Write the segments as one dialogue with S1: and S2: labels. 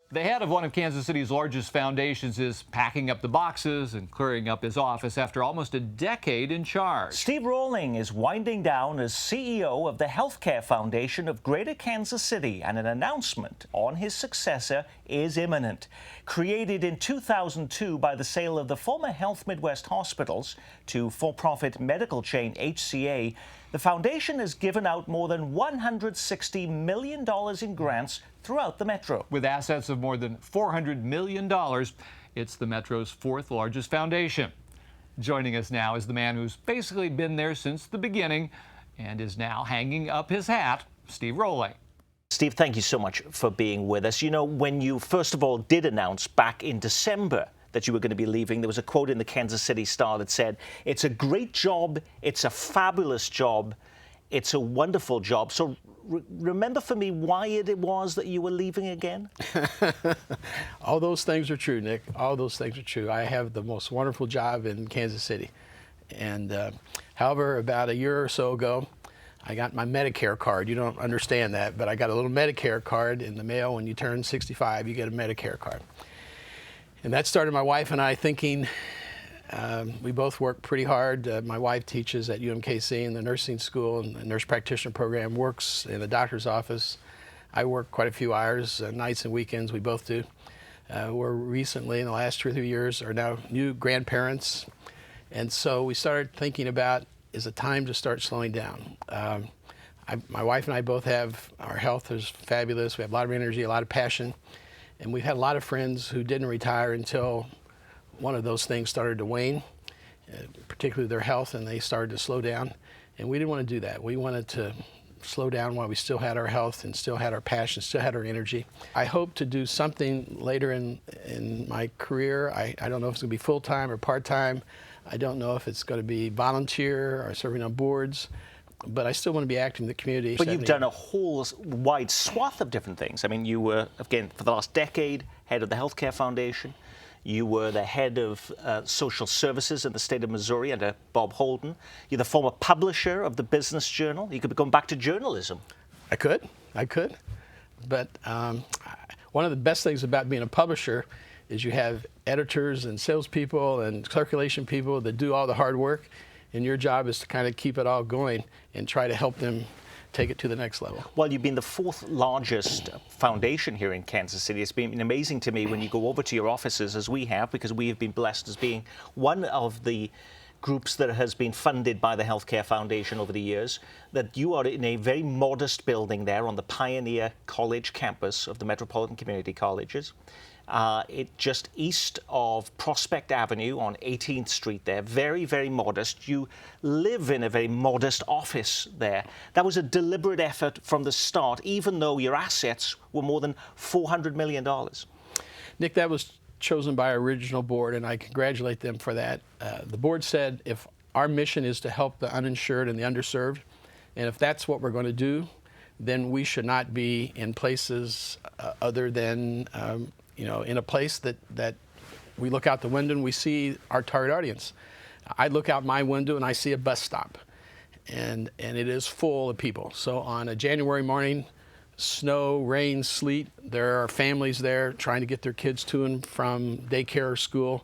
S1: The head of one of Kansas City's largest foundations is packing up the boxes and clearing up his office after almost a decade in charge.
S2: Steve Rolling is winding down as CEO of the Healthcare Foundation of Greater Kansas City, and an announcement on his successor is imminent. Created in 2002 by the sale of the former Health Midwest Hospitals to for-profit medical chain HCA, the foundation has given out more than $160 million in grants throughout the metro.
S1: With assets of more than $400 million, it's the metro's fourth largest foundation. Joining us now is the man who's basically been there since the beginning and is now hanging up his hat, Steve Rolling.
S2: Steve, thank you so much for being with us. You know, when you first of all did announce back in December that you were going to be leaving, there was a quote in the Kansas City Star that said, "It's a great job, it's a fabulous job, it's a wonderful job." So remember for me why it was that you were leaving again?
S3: All those things are true, Nick. All those things are true. I have the most wonderful job in Kansas City. And however, about a year or so ago, I got my Medicare card. You don't understand that, but I got a little Medicare card in the mail. When you turn 65, you get a Medicare card. And that started my wife and I thinking. We both work pretty hard. My wife teaches at UMKC in the nursing school, and the nurse practitioner program, works in the doctor's office. I work quite a few hours, nights and weekends. We both do. We're recently, in the last 2 or 3 years, are now new grandparents. And so we started thinking about, is it time to start slowing down? My wife and I both have, our health is fabulous. We have a lot of energy, a lot of passion. And we've had a lot of friends who didn't retire until one of those things started to wane, particularly their health, and they started to slow down. And we didn't want to do that. We wanted to slow down while we still had our health and still had our passion, still had our energy. I hope to do something later in my career. I don't know if it's going to be full-time or part-time. I don't know if it's going to be volunteer or serving on boards. But I still want to be active in the community.
S2: But you've done a whole wide swath of different things. I mean, you were, again, for the last decade, head of the Healthcare Foundation. You were the head of social services in the state of Missouri under Bob Holden. You're the former publisher of the Business Journal. You could be going back to journalism.
S3: I could. But one of the best things about being a publisher is you have editors and salespeople and circulation people that do all the hard work. And your job is to kind of keep it all going and try to help them take it to the next level.
S2: Well, you've been the fourth largest foundation here in Kansas City. It's been amazing to me when you go over to your offices, as we have, because we have been blessed as being one of the groups that has been funded by the Healthcare Foundation over the years, that you are in a very modest building there on the Pioneer College campus of the Metropolitan Community Colleges. It just east of Prospect Avenue on 18th Street there, very, very modest. You live in a very modest office there. That was a deliberate effort from the start, even though your assets were more than $400 million.
S3: Nick, that was chosen by our original board, and I congratulate them for that. The board said if our mission is to help the uninsured and the underserved, and if that's what we're going to do, then we should not be in places other than in a place that we look out the window and we see our target audience. I look out my window and I see a bus stop, and it is full of people. So on a January morning, snow, rain, sleet, there are families there trying to get their kids to and from daycare or school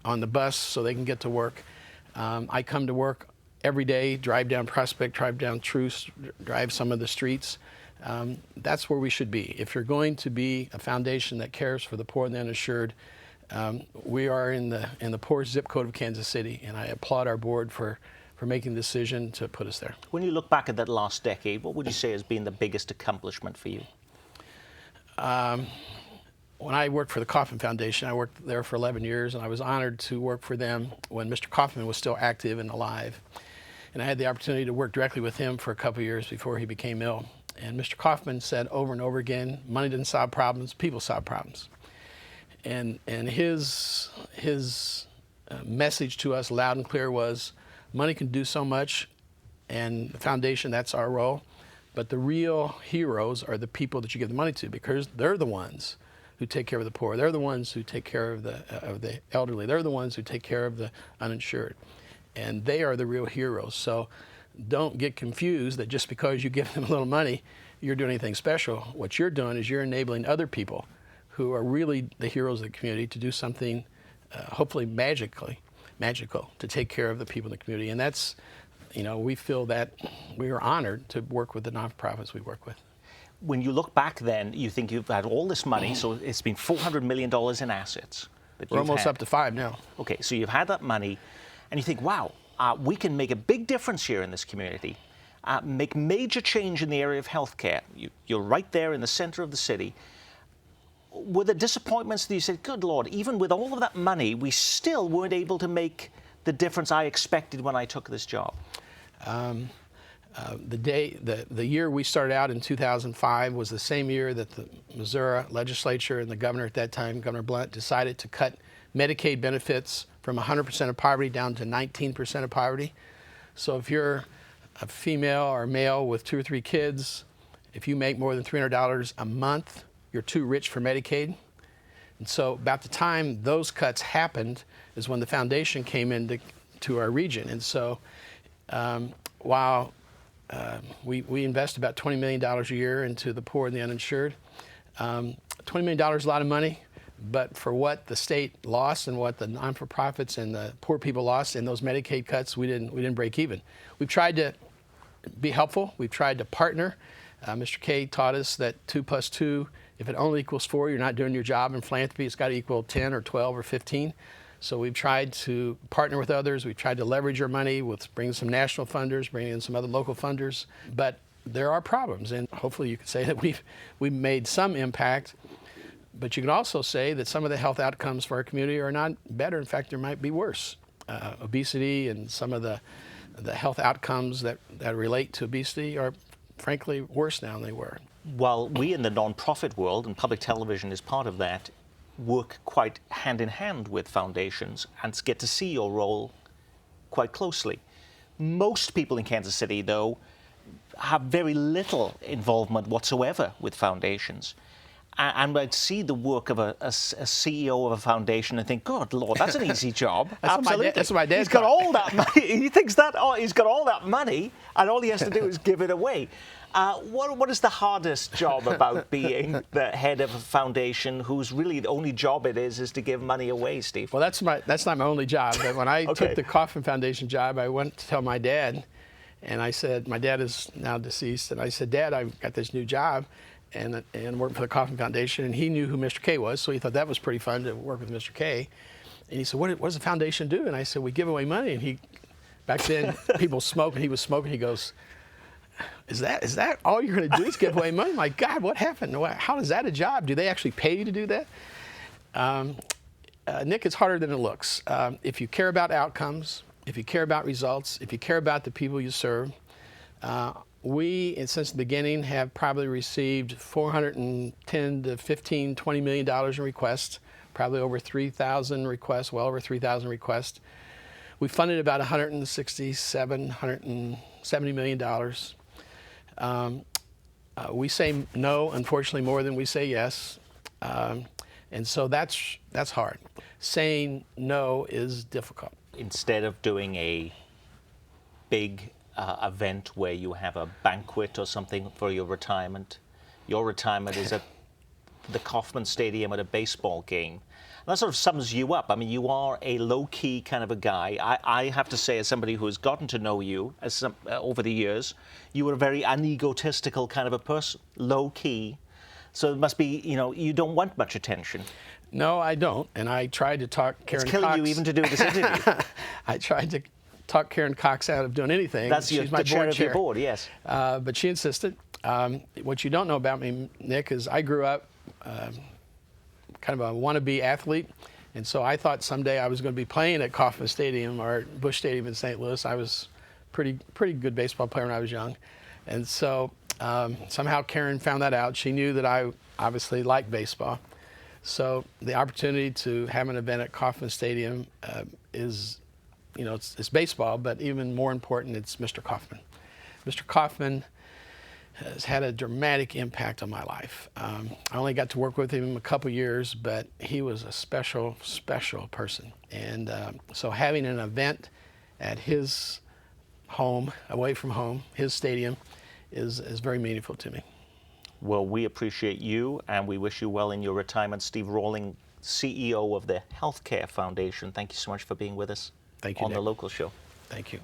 S3: on the bus so they can get to work. I come to work every day, drive down Prospect, drive down Truce, drive some of the streets. That's where we should be. If you're going to be a foundation that cares for the poor and the uninsured, we are in the poorest zip code of Kansas City, and I applaud our board for making the decision to put us there.
S2: When you look back at that last decade, what would you say has been the biggest accomplishment for you?
S3: When I worked for the Kauffman Foundation, I worked there for 11 years, and I was honored to work for them when Mr. Kauffman was still active and alive. And I had the opportunity to work directly with him for a couple of years before he became ill. And Mr. Kauffman said over and over again, money didn't solve problems, people solve problems. And his message to us loud and clear was, money can do so much, and the foundation, that's our role. But the real heroes are the people that you give the money to, because they're the ones who take care of the poor. They're the ones who take care of the elderly. They're the ones who take care of the uninsured. And they are the real heroes. So don't get confused that just because you give them a little money, you're doing anything special. What you're doing is you're enabling other people who are really the heroes of the community to do something, hopefully magical, to take care of the people in the community. And that's, we feel that we are honored to work with the nonprofits we work with.
S2: When you look back then, you think you've had all this money, so it's been $400 million in assets.
S3: We're almost up to 5 now.
S2: Okay, so you've had that money, and you think, wow, we can make a big difference here in this community, make major change in the area of healthcare. You're right there in the center of the city. Were there disappointments that you said, good Lord, even with all of that money, we still weren't able to make the difference I expected when I took this job?
S3: The year we started out in 2005 was the same year that the Missouri legislature and the governor at that time, Governor Blunt, decided to cut Medicaid benefits from 100% of poverty down to 19% of poverty. So if you're a female or male with 2 or 3 kids, if you make more than $300 a month, you're too rich for Medicaid. And so about the time those cuts happened is when the foundation came into our region. And so while we invest about $20 million a year into the poor and the uninsured, $20 million is a lot of money, but for what the state lost and what the non-for-profits and the poor people lost in those Medicaid cuts, we didn't break even. We've tried to be helpful. We've tried to partner. Mr. K taught us that 2 + 2, if it only equals 4, you're not doing your job in philanthropy. It's got to equal 10 or 12 or 15. So we've tried to partner with others. We've tried to leverage our money with bringing some national funders, bringing in some other local funders. But there are problems, and hopefully you can say that we've made some impact. But you can also say that some of the health outcomes for our community are not better. In fact, there might be worse. Obesity and some of the health outcomes that relate to obesity are frankly worse now than they were.
S2: Well, we in the nonprofit world, and public television is part of that, work quite hand in hand with foundations and get to see your role quite closely. Most people in Kansas City, though, have very little involvement whatsoever with foundations. And I'd see the work of a CEO of a foundation and think, good Lord, that's an easy job. Absolutely.
S3: That's what my dad
S2: He's got all that money. He thinks that he's got all that money, and all he has to do is give it away. What is the hardest job about being the head of a foundation whose really the only job it is to give money away, Steve?
S3: Well, that's not my only job. But when I took the Kauffman Foundation job, I went to tell my dad, and I said, my dad is now deceased, and I said, Dad, I've got this new job, and working for the Kauffman Foundation, and he knew who Mr. K was, so he thought that was pretty fun to work with Mr. K. And he said, what does the foundation do? And I said, we give away money. And back then, people smoked, and he was smoking. He goes, Is that all you're going to do is give away money? My God, what happened? How is that a job? Do they actually pay you to do that? Nick, it's harder than it looks. If you care about outcomes, if you care about results, if you care about the people you serve, we, since the beginning, have probably received $410 to $15, $20 million in requests, probably over 3,000 requests, well over 3,000 requests. We funded about $170 million. We say no, unfortunately, more than we say yes. And so that's hard. Saying no is difficult.
S2: Instead of doing a big event where you have a banquet or something for your retirement is at the Kauffman Stadium at a baseball game. And that sort of sums you up. I mean, you are a low-key kind of a guy. I have to say, as somebody who has gotten to know you over the years, you were a very unegotistical kind of a person, low-key. So it must be, you don't want much attention.
S3: No, I don't. And I tried to talk Karen Cox.
S2: It's killing you even to do this interview.
S3: I tried to talk Karen Cox out of doing anything.
S2: She's my chair of your board, yes.
S3: But she insisted. What you don't know about me, Nick, is I grew up kind of a wannabe athlete. And so I thought someday I was going to be playing at Kauffman Stadium or Busch Stadium in St. Louis. I was pretty good baseball player when I was young. And so somehow Karen found that out. She knew that I obviously liked baseball. So the opportunity to have an event at Kauffman Stadium is, it's baseball, but even more important, it's Mr. Kauffman. Mr. Kauffman has had a dramatic impact on my life. I only got to work with him a couple years, but he was a special, special person. And so having an event at his home, away from home, his stadium, is very meaningful to me.
S2: Well, we appreciate you, and we wish you well in your retirement. Steve Rawling, CEO of the Healthcare Foundation, thank you so much for being with us
S3: Thank you,
S2: on the
S3: Nick.
S2: Local Show.
S3: Thank you.